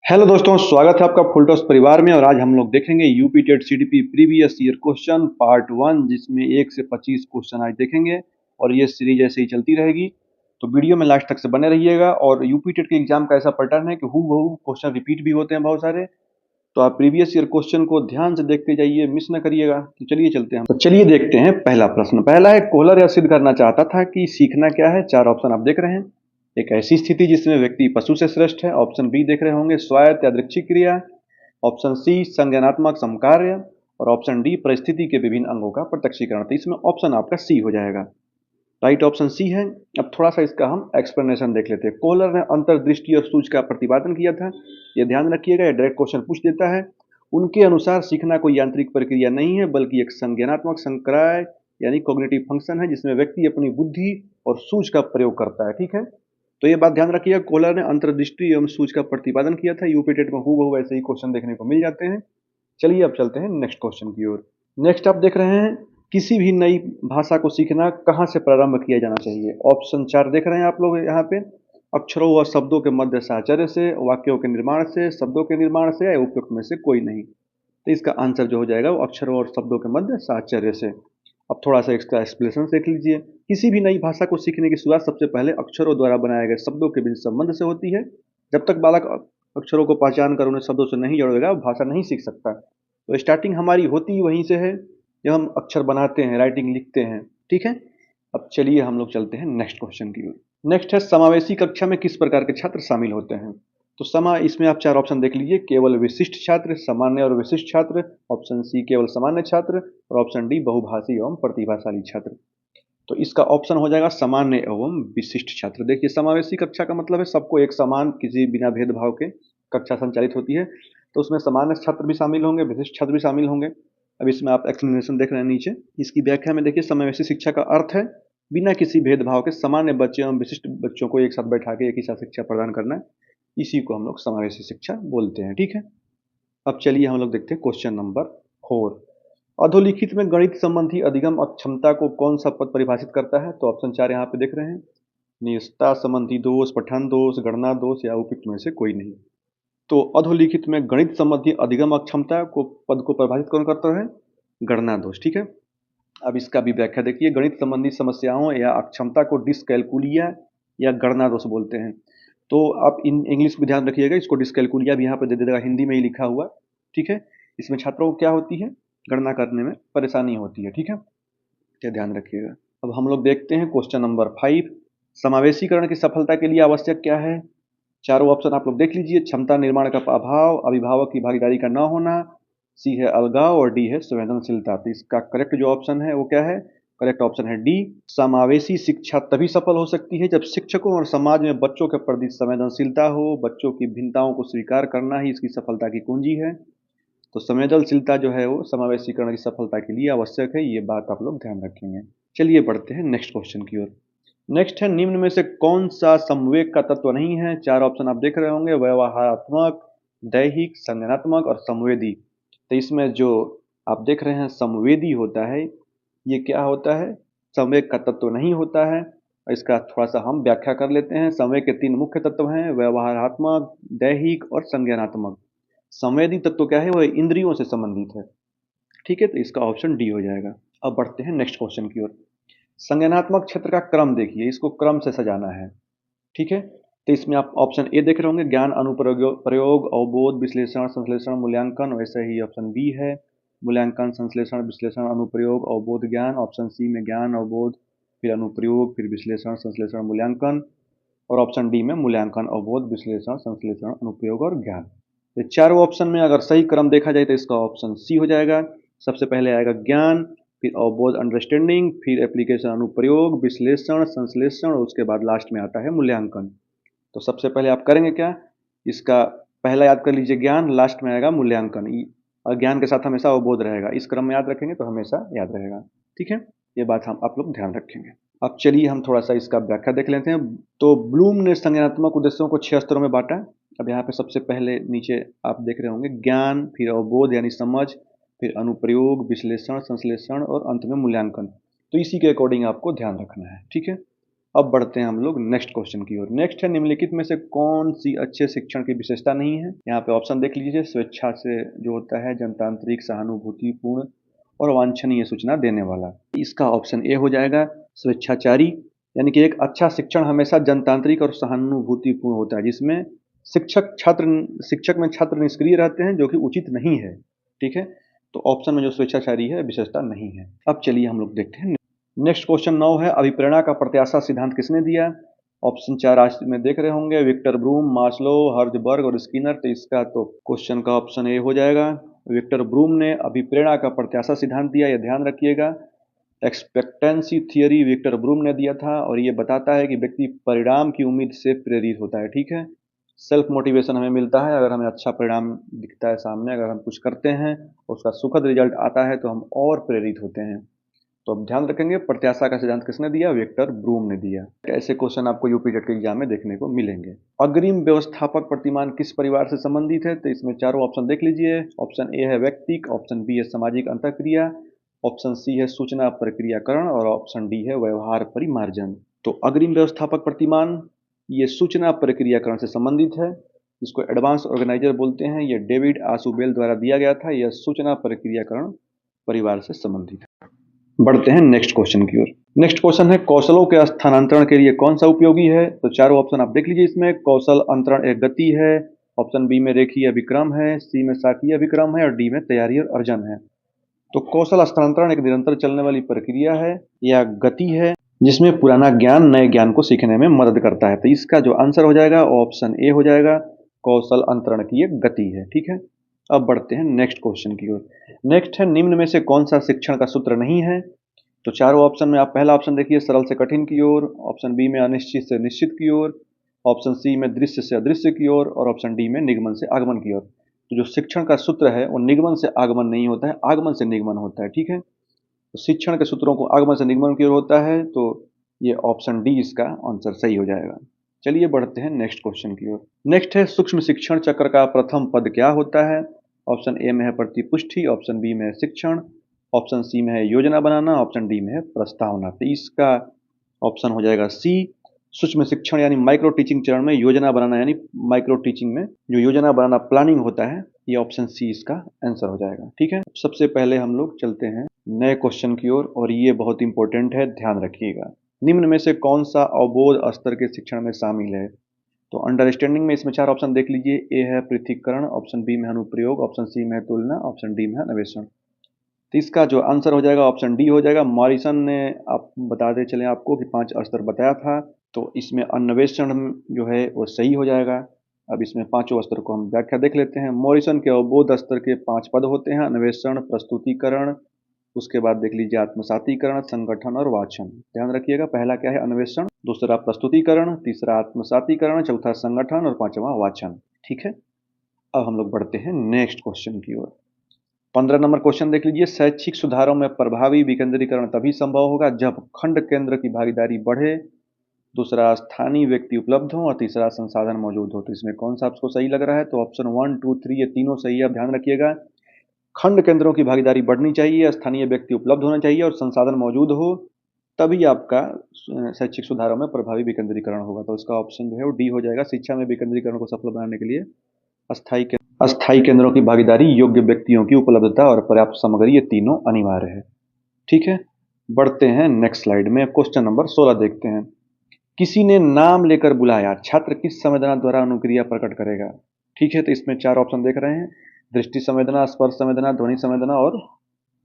Hello दोस्तों, स्वागत है आपका फुल टॉस परिवार में। और आज हम लोग देखेंगे UP TET CDP previous year question part 1, जिसमें 1 से 25 क्वेश्चन आज देखेंगे और ये सीरीज ऐसे ही चलती रहेगी। तो वीडियो में लास्ट तक से बने रहिएगा। और यूपी टेट के एग्जाम का ऐसा पैटर्न है कि हूबहू क्वेश्चन रिपीट भी होते हैं बहुत सारे, तो आप प्रीवियस ईयर क्वेश्चन को ध्यान से देखते जाइए, मिस न करिएगा। तो चलिए चलते हैं। तो चलिए देखते हैं पहला प्रश्न। पहला है, कोहलर यह सिद्ध करना चाहता था कि सीखना क्या है। 4 ऑप्शन आप देख रहे हैं। एक ऐसी स्थिति जिसमें व्यक्ति पशु से श्रेष्ठ है। ऑप्शन बी देख रहे होंगे, स्वायत्त यादृच्छिक क्रिया। ऑप्शन सी, संज्ञानात्मक समकार्य। और ऑप्शन डी, परिस्थिति के विभिन्न अंगों का प्रत्यक्षीकरण। तो इसमें ऑप्शन आपका सी हो जाएगा। राइट ऑप्शन सी है। अब थोड़ा सा इसका हम एक्सप्लेनेशन देख लेते हैं। कोहलर ने अंतर्दृष्टि और सूझ का प्रतिपादन किया था। ये ध्यान रखिएगा, ये डायरेक्ट क्वेश्चन पूछ देता है। उनके अनुसार सीखना कोई यांत्रिक प्रक्रिया नहीं है, बल्कि एक संज्ञानात्मक संक्राय यानी कॉग्निटिव फंक्शन है, जिसमें व्यक्ति अपनी बुद्धि और सूझ का प्रयोग करता है। ठीक है, तो ये बात ध्यान रखिएगा। कोहलर ने अंतर्दृष्टि एवं सूझ का प्रतिपादन किया था। यूपी टेट में हूबहू ऐसे ही क्वेश्चन देखने को मिल जाते हैं। चलिए अब चलते हैं नेक्स्ट क्वेश्चन की ओर। नेक्स्ट आप देख रहे हैं, किसी भी नई भाषा को सीखना कहाँ से प्रारंभ किया जाना चाहिए। ऑप्शन 4 देख रहे हैं आप लोग यहाँ पे। अक्षरों व शब्दों के मध्य साहचर्य से, वाक्यों के निर्माण से, शब्दों के निर्माण से, या उपयुक्त में से कोई नहीं। तो इसका आंसर जो हो जाएगा वो अक्षरों और शब्दों के मध्य साहचर्य से। अब थोड़ा सा इसका एक्सप्लेनेशन देख लीजिए। किसी भी नई भाषा को सीखने की शुरुआत सबसे पहले अक्षरों द्वारा बनाए गए शब्दों के बीच संबंध से होती है। जब तक बालक अक्षरों को पहचान कर उन्हें शब्दों से नहीं जोड़ेगा, भाषा नहीं सीख सकता। तो स्टार्टिंग हमारी होती ही वहीं से है, जब हम अक्षर बनाते हैं, राइटिंग लिखते हैं। ठीक है, अब चलिए हम लोग चलते हैं नेक्स्ट क्वेश्चन की ओर। नेक्स्ट है, समावेशी कक्षा में किस प्रकार के छात्र शामिल होते हैं। तो इसमें आप 4 ऑप्शन देख लीजिए। केवल विशिष्ट छात्र, सामान्य और विशिष्ट छात्र। ऑप्शन सी, केवल सामान्य छात्र। और ऑप्शन डी, बहुभाषी एवं प्रतिभाशाली छात्र। तो इसका ऑप्शन हो जाएगा सामान्य एवं विशिष्ट छात्र। देखिए, समावेशी कक्षा का मतलब है सबको एक समान, किसी बिना भेदभाव के कक्षा संचालित होती है। तो उसमें सामान्य छात्र भी शामिल होंगे, विशिष्ट छात्र भी शामिल होंगे। अब इसमें आप एक्सप्लेनेशन देख रहे हैं नीचे। इसकी व्याख्या में देखिए, समावेशी शिक्षा का अर्थ है बिना किसी भेदभाव के सामान्य बच्चे एवं विशिष्ट बच्चों को एक साथ बैठा के एक ही साथ शिक्षा प्रदान करना है। इसी को हम लोग समावेशी शिक्षा बोलते हैं। ठीक है, अब चलिए हम लोग देखते हैं क्वेश्चन नंबर 4। अधोलिखित में गणित संबंधी अधिगम अक्षमता को कौन सा पद परिभाषित करता है। तो ऑप्शन 4 यहाँ पे देख रहे हैं। नियतता संबंधी दोष, पठन दोष, गणना दोष, या उपयुक्त में से कोई नहीं। तो अधोलिखित में गणित संबंधी अधिगम अक्षमता को पद को परिभाषित कौन करता है? गणना दोष। ठीक है, अब इसका भी व्याख्या देखिए। गणित संबंधी समस्याओं या अक्षमता को डिस्कैलकुलिया या गणना दोष बोलते हैं। तो आप इन इंग्लिश में ध्यान रखिएगा, इसको डिस्कैलकुलिया भी यहाँ पे दे देगा, हिंदी में ही लिखा हुआ। ठीक है, इसमें छात्रों को क्या होती है, गणना करने में परेशानी होती है। ठीक है, ये ध्यान रखिएगा। अब हम लोग देखते हैं क्वेश्चन नंबर 5। समावेशीकरण की सफलता के लिए आवश्यक क्या है। चारों ऑप्शन आप लोग देख लीजिए। क्षमता निर्माण का अभाव, अभिभावक की भागीदारी का न होना, सी है अलगाव, और डी है संवेदनशीलता। तो इसका करेक्ट जो ऑप्शन है वो क्या है? करेक्ट ऑप्शन है डी। समावेशी शिक्षा तभी सफल हो सकती है जब शिक्षकों और समाज में बच्चों के प्रति संवेदनशीलता हो। बच्चों की भिन्नताओं को स्वीकार करना ही इसकी सफलता की कुंजी है। तो संवेदनशीलता जो है वो समावेशीकरण की सफलता के लिए आवश्यक है। ये बात आप लोग ध्यान रखेंगे। चलिए बढ़ते हैं नेक्स्ट क्वेश्चन की ओर। नेक्स्ट है, निम्न में से कौन सा संवेग का तत्व नहीं है। 4 ऑप्शन आप देख रहे होंगे। व्यवहारात्मक, दैहिक, संज्ञानात्मक और संवेदी। तो इसमें जो आप देख रहे हैं संवेदी होता है, ये क्या होता है? संवेग का तत्व नहीं होता है। इसका थोड़ा सा हम व्याख्या कर लेते हैं। संवेग के 3 मुख्य तत्व हैं, व्यवहारात्मक, दैहिक और संज्ञानात्मक। संवेदी तत्व क्या है? वह इंद्रियों से संबंधित है। ठीक है, तो इसका ऑप्शन डी हो जाएगा। अब बढ़ते हैं नेक्स्ट क्वेश्चन की ओर। संज्ञानात्मक क्षेत्र का क्रम देखिए, इसको क्रम से सजाना है। ठीक है, तो इसमें आप ऑप्शन ए देख रहे होंगे, ज्ञान, अनुप्रयोग, प्रयोग, अवबोध, विश्लेषण, संश्लेषण, मूल्यांकन। वैसे ही ऑप्शन बी है, मूल्यांकन, संश्लेषण, विश्लेषण, अनुप्रयोग, अवबोध, ज्ञान। ऑप्शन सी में ज्ञान, अवबोध, फिर अनुप्रयोग, फिर विश्लेषण, संश्लेषण, मूल्यांकन। और ऑप्शन डी में मूल्यांकन, अवबोध, विश्लेषण, संश्लेषण, अनुप्रयोग और ज्ञान। तो चारों ऑप्शन में अगर सही क्रम देखा जाए तो इसका ऑप्शन सी हो जाएगा। सबसे पहले आएगा ज्ञान, फिर अवबोध अंडरस्टैंडिंग, फिर एप्लीकेशन अनुप्रयोग, विश्लेषण, संश्लेषण, और उसके बाद लास्ट में आता है मूल्यांकन। तो सबसे पहले आप करेंगे क्या, इसका पहला याद कर लीजिए ज्ञान, लास्ट में आएगा मूल्यांकन। और ज्ञान के साथ हमेशा अवबोध रहेगा। इस क्रम में याद रखेंगे तो हमेशा याद रहेगा। ठीक है, ये बात हम आप लोग ध्यान रखेंगे। अब चलिए हम थोड़ा सा इसका व्याख्या देख लेते हैं। तो ब्लूम ने संज्ञानात्मक उद्देश्यों को 6 स्तरों में बांटा। अब यहाँ पे सबसे पहले नीचे आप देख रहे होंगे ज्ञान, फिर अवबोध यानी समझ, फिर अनुप्रयोग, विश्लेषण, संश्लेषण और अंत में मूल्यांकन। तो इसी के अकॉर्डिंग आपको ध्यान रखना है। ठीक है, अब बढ़ते हैं हम लोग नेक्स्ट क्वेश्चन की ओर। नेक्स्ट है, निम्नलिखित में से कौन सी अच्छे शिक्षण की विशेषता नहीं है। यहाँ पे ऑप्शन देख लीजिए। स्वेच्छा से जो होता है, जनतांत्रिक, सहानुभूतिपूर्ण और वांछनीय सूचना देने वाला। इसका ऑप्शन ए हो जाएगा, स्वेच्छाचारी। यानी कि एक अच्छा शिक्षण हमेशा जनतांत्रिक और सहानुभूतिपूर्ण होता है, जिसमें शिक्षक में छात्र निष्क्रिय रहते हैं, जो कि उचित नहीं है। ठीक है, तो ऑप्शन में जो स्वेच्छाचारी है विशेषता नहीं है। अब चलिए हम लोग देखते हैं नेक्स्ट क्वेश्चन। 9 है, अभिप्रेरणा का प्रत्याशा सिद्धांत किसने दिया। ऑप्शन 4 आज में देख रहे होंगे, विक्टर ब्रूम, मास्लो, हर्जबर्ग और स्किनर। तो इसका तो क्वेश्चन का ऑप्शन ए हो जाएगा। विक्टर ब्रूम ने अभिप्रेरणा का प्रत्याशा सिद्धांत दिया, यह ध्यान रखिएगा। एक्सपेक्टेंसी थियरी विक्टर ब्रूम ने दिया था, और ये बताता है कि व्यक्ति परिणाम की उम्मीद से प्रेरित होता है। ठीक है, सेल्फ मोटिवेशन हमें मिलता है अगर हमें अच्छा परिणाम दिखता है सामने, अगर हम कुछ करते हैं और उसका सुखद रिजल्ट आता है तो हम और प्रेरित होते हैं। तो अब ध्यान रखेंगे, प्रत्याशा का सिद्धांत किसने दिया, विक्टर ब्रूम ने दिया। ऐसे क्वेश्चन आपको यूपीटेट के एग्जाम में देखने को मिलेंगे। अग्रिम व्यवस्थापक प्रतिमान किस परिवार से संबंधित है। तो इसमें चारों ऑप्शन देख लीजिए। ऑप्शन ए है व्यक्तिक, ऑप्शन बी है सामाजिक अंतःक्रिया, ऑप्शन सी है सूचना प्रक्रियाकरण और ऑप्शन डी है व्यवहार परिमार्जन। तो अग्रिम व्यवस्थापक प्रतिमान ये सूचना प्रक्रियाकरण से संबंधित है, इसको एडवांस ऑर्गेनाइजर बोलते हैं। यह डेविड आशुबेल द्वारा दिया गया था। यह सूचना प्रक्रियाकरण परिवार से संबंधित है। बढ़ते हैं नेक्स्ट क्वेश्चन की ओर। नेक्स्ट क्वेश्चन है, कौशलों के स्थानांतरण के लिए कौन सा उपयोगी है। तो चारों ऑप्शन आप देख लीजिए। इसमें कौशल अंतरण एक गति है, ऑप्शन बी में रेखीय अभिक्रम है, सी में शाखीय अभिक्रम है और डी में तैयारी और अर्जन है। तो कौशल स्थानांतरण एक निरंतर चलने वाली प्रक्रिया है या गति है, जिसमें पुराना ज्ञान नए ज्ञान को सीखने में मदद करता है। तो इसका जो आंसर हो जाएगा ऑप्शन ए हो जाएगा, कौशल अंतरण की एक गति है। ठीक है, अब बढ़ते हैं नेक्स्ट क्वेश्चन की ओर। नेक्स्ट है, निम्न में से कौन सा शिक्षण का सूत्र नहीं है। तो चारों ऑप्शन में आप पहला ऑप्शन देखिए, सरल से कठिन की ओर, ऑप्शन बी में अनिश्चित से निश्चित की ओर, ऑप्शन सी में दृश्य से अदृश्य की ओर और ऑप्शन डी में निगमन से आगमन की ओर। तो जो शिक्षण का सूत्र है वो निगमन से आगमन नहीं होता है, आगमन से निगमन होता है। ठीक है, तो शिक्षण के सूत्रों को आगमन से निगमन की ओर होता है, तो ये ऑप्शन डी इसका आंसर सही हो जाएगा। चलिए बढ़ते हैं नेक्स्ट क्वेश्चन की ओर। नेक्स्ट है, सूक्ष्म शिक्षण चक्र का प्रथम पद क्या होता है। ऑप्शन ए में है प्रतिपुष्टि, ऑप्शन बी में है शिक्षण, ऑप्शन सी में है योजना बनाना, ऑप्शन डी में है प्रस्तावना। तो इसका ऑप्शन हो जाएगा सी, सूक्ष्म शिक्षण यानी माइक्रो टीचिंग चरण में योजना बनाना, यानी माइक्रो टीचिंग में जो योजना बनाना प्लानिंग होता है, ये ऑप्शन सी इसका आंसर हो जाएगा। ठीक है, सबसे पहले हम लोग चलते हैं नए क्वेश्चन की ओर, और ये बहुत इंपॉर्टेंट है, ध्यान रखिएगा। निम्न में से कौन सा अवबोध स्तर के शिक्षण में शामिल है। तो अंडरस्टैंडिंग में इसमें चार ऑप्शन देख लीजिए। ए है पृथक्करण, ऑप्शन बी में अनुप्रयोग, ऑप्शन सी में है तुलना, ऑप्शन डी में है अन्वेषण। तो इसका जो आंसर हो जाएगा ऑप्शन डी हो जाएगा। मॉरिसन ने आप बताते चले आपको कि 5 स्तर बताया था, तो इसमें अन्वेषण जो है वो सही हो जाएगा। अब इसमें पांचों स्तर को हम व्याख्या देख लेते हैं। मॉरिसन के अवबोध स्तर के 5 पद होते हैं, अन्वेषण, प्रस्तुतिकरण, उसके बाद देख लीजिए आत्मसातीकरण, संगठन और वाचन। ध्यान रखिएगा, पहला क्या है अन्वेषण, दूसरा प्रस्तुतिकरण, तीसरा आत्मसातीकरण, चौथा संगठन और पांचवा वाचन। ठीक है, अब हम लोग बढ़ते हैं नेक्स्ट क्वेश्चन की ओर। 15 नंबर क्वेश्चन देख लीजिए। शैक्षिक सुधारों में प्रभावी विकेंद्रीकरण तभी संभव होगा जब खंड केंद्र की भागीदारी बढ़े, दूसरा स्थानीय व्यक्ति उपलब्ध हो और तीसरा संसाधन मौजूद हो। तो इसमें कौन सा आपको सही लग रहा है। तो ऑप्शन 1, 2, 3 ये तीनों सही है। आप ध्यान रखिएगा, खंड केंद्रों की भागीदारी बढ़नी चाहिए, स्थानीय व्यक्ति उपलब्ध होना चाहिए और संसाधन मौजूद हो, तभी आपका शैक्षिक सुधारों में प्रभावी विकेंद्रीकरण होगा। तो इसका ऑप्शन जो है वो डी हो जाएगा। शिक्षा में विकेंद्रीकरण को सफल बनाने के लिए अस्थायी केंद्रों की भागीदारी, योग्य व्यक्तियों की उपलब्धता और पर्याप्त सामग्री, ये तीनों अनिवार्य है। ठीक है, बढ़ते हैं नेक्स्ट स्लाइड में। क्वेश्चन नंबर 16 देखते हैं। किसी ने नाम लेकर बुलाया, छात्र किस संवेदना द्वारा अनुक्रिया प्रकट करेगा। ठीक है, तो इसमें 4 ऑप्शन देख रहे हैं। दृष्टि संवेदना, स्पर्श संवेदना, ध्वनि संवेदना और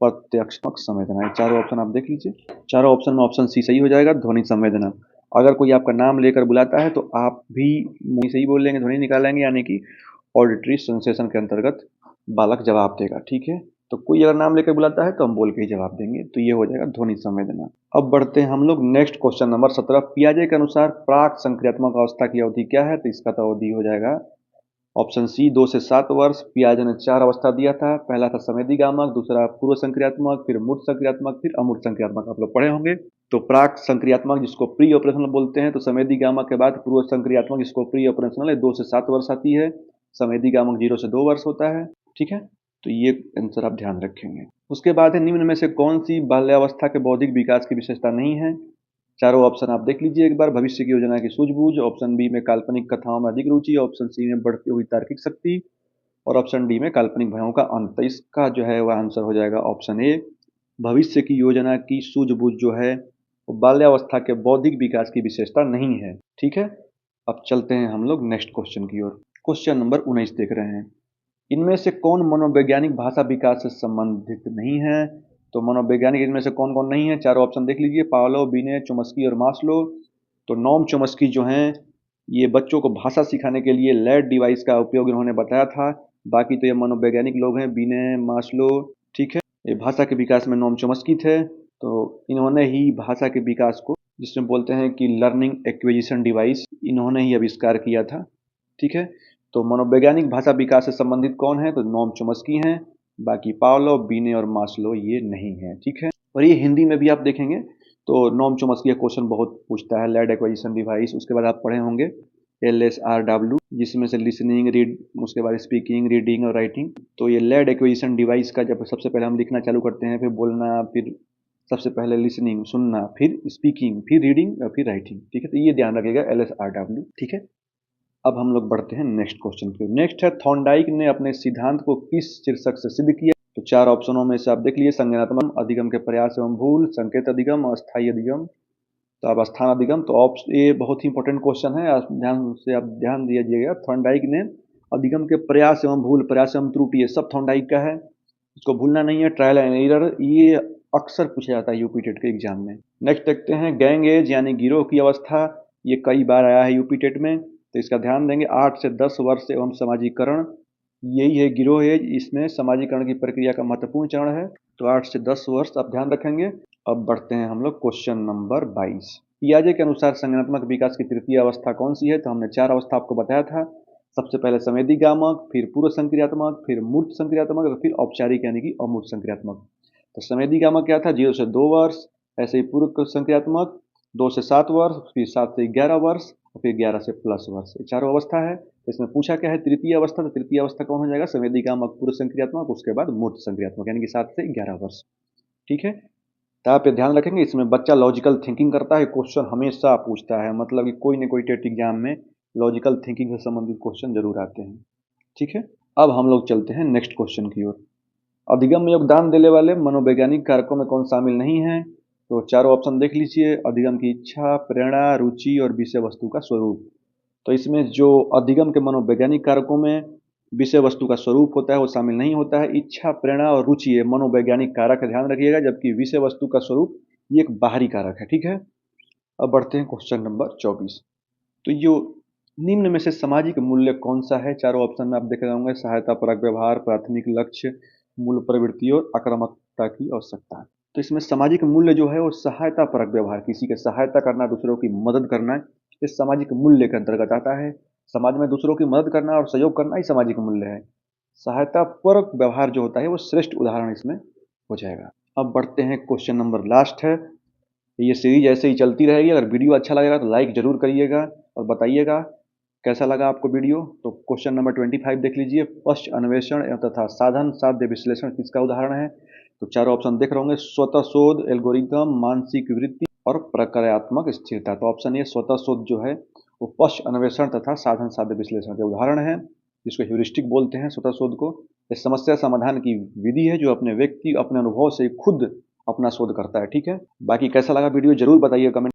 प्रत्यक्षात्मक संवेदना। चारों ऑप्शन आप देख लीजिए। चारों ऑप्शन में ऑप्शन सी सही हो जाएगा, ध्वनि संवेदना। अगर कोई आपका नाम लेकर बुलाता है तो आप भी मुंह से ही बोल लेंगे, ध्वनि निकालेंगे, यानी कि ऑडिटरी सेंसेशन के अंतर्गत बालक जवाब देगा। ठीक है, तो कोई अगर नाम लेकर बुलाता है तो हम बोल के ही जवाब देंगे, तो ये हो जाएगा ध्वनि संवेदना। अब बढ़ते हैं हम लोग नेक्स्ट क्वेश्चन नंबर 17। पियाजे के अनुसार प्राक संक्रियात्मक अवस्था की अवधि क्या है। तो इसका तो अवधि हो जाएगा ऑप्शन सी 2 से 7 वर्ष। पियाजे ने 4 अवस्था दिया था, पहला था संवेदीगामक, दूसरा पूर्व संक्रियात्मक, फिर मूर्त संक्रियात्मक, फिर अमूर्त संक्रियात्मक। आप लोग पढ़े होंगे। तो प्राक संक्रियात्मक जिसको प्री ऑपरेशनल बोलते हैं, तो संवेदीगामक के बाद पूर्व संक्रियात्मक जिसको प्री ऑपरेशनल है 2 से 7 वर्ष आती है। संवेदीगामक 0 से 2 वर्ष होता है। ठीक है, तो ये आंसर आप ध्यान रखेंगे। उसके बाद है, निम्न में से कौन सी बाल्यावस्था के बौद्धिक विकास की विशेषता नहीं है। चारों ऑप्शन आप देख लीजिए एक बार। भविष्य की योजना की सूझबूझ, ऑप्शन बी में काल्पनिक कथाओं में अधिक रुचि, ऑप्शन सी में बढ़ती हुई तार्किक शक्ति और ऑप्शन डी में काल्पनिक भयों का अंत। तो इसका जो है वह आंसर हो जाएगा ऑप्शन ए। भविष्य की योजना की सूझबूझ जो है वो बाल्यावस्था के बौद्धिक विकास की विशेषता नहीं है। ठीक है, अब चलते हैं हम लोग नेक्स्ट क्वेश्चन की ओर। क्वेश्चन नंबर 19 देख रहे हैं। इनमें से कौन मनोवैज्ञानिक भाषा विकास से संबंधित नहीं है? तो मनोवैज्ञानिक इनमें से कौन कौन नहीं है, चारों ऑप्शन देख लीजिए। पावलोव, बिने, चोम्स्की और मास्लो। तो नोम चोम्स्की जो हैं ये बच्चों को भाषा सिखाने के लिए लैड डिवाइस का उपयोग इन्होंने बताया था। बाकी तो ये मनोवैज्ञानिक लोग हैं, बिने, मास्लो। ठीक है, ये भाषा के विकास में नोम चोम्स्की थे। तो इन्होंने ही भाषा के विकास को, जिसमें बोलते हैं कि लर्निंग एक्विजिशन डिवाइस, इन्होंने ही आविष्कार किया था। ठीक है, तो मनोवैज्ञानिक भाषा विकास से संबंधित कौन है? तो नोम चोम्स्की हैं। बाकी पावलोव, बिने और मास्लो ये नहीं है। ठीक है, और ये हिंदी में भी आप देखेंगे तो नोम चोम्स्की का क्वेश्चन बहुत पूछता है, लैड एक्विजिशन डिवाइस। उसके बाद आप पढ़े होंगे LSRW, जिसमें से लिसनिंग, रीड, उसके बाद स्पीकिंग, रीडिंग और राइटिंग। तो ये लैड एक्विजिशन डिवाइस का जब सबसे पहले हम लिखना चालू करते हैं, फिर बोलना, फिर सबसे पहले लिसनिंग, सुनना, फिर स्पीकिंग, फिर रीडिंग और फिर राइटिंग। ठीक है, तो ये ध्यान रखिएगा, LSRW। ठीक है, अब हम लोग बढ़ते हैं नेक्स्ट क्वेश्चन पे। नेक्स्ट है, थॉर्नडाइक ने अपने सिद्धांत को किस शीर्षक से सिद्ध किया? तो चार ऑप्शनों में से आप देख लीजिए। संज्ञानात्मक अधिगम के प्रयास एवं भूल, संकेत अधिगम, अस्थायी अधिगम, तो अब स्थान अधिगम। तो ऑप्शन ये बहुत ही इंपॉर्टेंट क्वेश्चन है, आप ध्यान दीजिएगा। थॉर्नडाइक ने अधिगम के प्रयास एवं भूल, प्रयास एवं त्रुटि, ये सब थॉर्नडाइक का है, इसको भूलना नहीं है। ट्रायल एंड एरर, ये अक्सर पूछा जाता है यूपी टेट के एग्जाम में। नेक्स्ट देखते हैं, गैंग एज यानी गिरोह की अवस्था, ये कई बार आया है यूपी टेट में, तो इसका ध्यान देंगे। 8 से 10 वर्ष एवं समाजीकरण, यही है गिरोह एज, इसमें समाजीकरण की प्रक्रिया का महत्वपूर्ण चरण है। तो 8 से 10 वर्ष आप ध्यान रखेंगे। अब बढ़ते हैं हम लोग क्वेश्चन नंबर 22। पियाजे के अनुसार संज्ञानात्मक विकास की तृतीय अवस्था कौन सी है? तो हमने 4 अवस्था आपको बताया था। सबसे पहले संवेदीगामक, फिर पूर्व संक्रियात्मक, फिर मूर्त संक्रियात्मक और फिर औपचारिक यानी कि अमूर्त संक्रियात्मक। तो संवेदीगामक क्या था? 0 से 2 वर्ष। ऐसे ही पूर्व संक्रियात्मक 2 से 7 वर्ष, फिर 7 से 11 वर्ष और फिर 11 से प्लस वर्ष। ये चारों अवस्था है। इसमें पूछा क्या है? तृतीय अवस्था। तो तृतीय अवस्था कौन हो जाएगा? संवेदीगामक, पूर्व संक्रियात्मक, उसके बाद मूर्त संक्रियात्मक यानी कि 7 से 11 वर्ष। ठीक है, तो आप ये ध्यान रखेंगे, इसमें बच्चा लॉजिकल थिंकिंग करता है। क्वेश्चन हमेशा पूछता है, मतलब कि कोई न कोई टेट एग्जाम में लॉजिकल थिंकिंग से संबंधित क्वेश्चन जरूर आते हैं। ठीक है, अब हम लोग चलते हैं नेक्स्ट क्वेश्चन की ओर। अधिगम में योगदान देने वाले मनोवैज्ञानिक कारकों में कौन शामिल नहीं है? तो चारों ऑप्शन देख लीजिए। अधिगम की इच्छा, प्रेरणा, रुचि और विषय वस्तु का स्वरूप। तो इसमें जो अधिगम के मनोवैज्ञानिक कारकों में विषय वस्तु का स्वरूप होता है वो शामिल नहीं होता है। इच्छा, प्रेरणा और रुचि ये मनोवैज्ञानिक कारक है, ध्यान रखिएगा, जबकि विषय वस्तु का स्वरूप ये एक बाहरी कारक है। ठीक है, अब बढ़ते हैं क्वेश्चन नंबर 24। तो जो निम्न में से सामाजिक मूल्य कौन सा है? चारों ऑप्शन में आप देख रहे होंगे। सहायता परक व्यवहार, प्राथमिक लक्ष्य, मूल प्रवृत्ति और आक्रामकता की आवश्यकता। तो इसमें सामाजिक मूल्य जो है वो सहायता परक व्यवहार, किसी की सहायता करना, दूसरों की मदद करना, ये सामाजिक मूल्य के अंतर्गत आता है। समाज में दूसरों की मदद करना और सहयोग करना ही सामाजिक मूल्य है। सहायता परक व्यवहार जो होता है वो श्रेष्ठ उदाहरण इसमें हो जाएगा। अब बढ़ते हैं क्वेश्चन नंबर लास्ट है। ये सीरीज ऐसे ही चलती रहेगी। अगर वीडियो अच्छा लगेगा तो लाइक जरूर करिएगा और बताइएगा कैसा लगा आपको वीडियो। तो क्वेश्चन नंबर 25 देख लीजिए। पश्च अन्वेषण तथा साधन साध्य विश्लेषण किसका उदाहरण है? तो चारों ऑप्शन देख रहे होंगे। स्वतः शोध, एल्गोरिथम, मानसिक वृत्ति और प्रक्रियात्मक स्थिरता। तो ऑप्शन ए स्वतः शोध जो है वो पश्च अन्वेषण तथा साधन साध्य विश्लेषण के उदाहरण है, जिसको ह्यूरिस्टिक बोलते हैं स्वतः शोध को। ये समस्या समाधान की विधि है जो अपने व्यक्ति अपने अनुभव से खुद अपना शोध करता है। ठीक है, बाकी कैसा लगा वीडियो जरूर बताइए कमेंट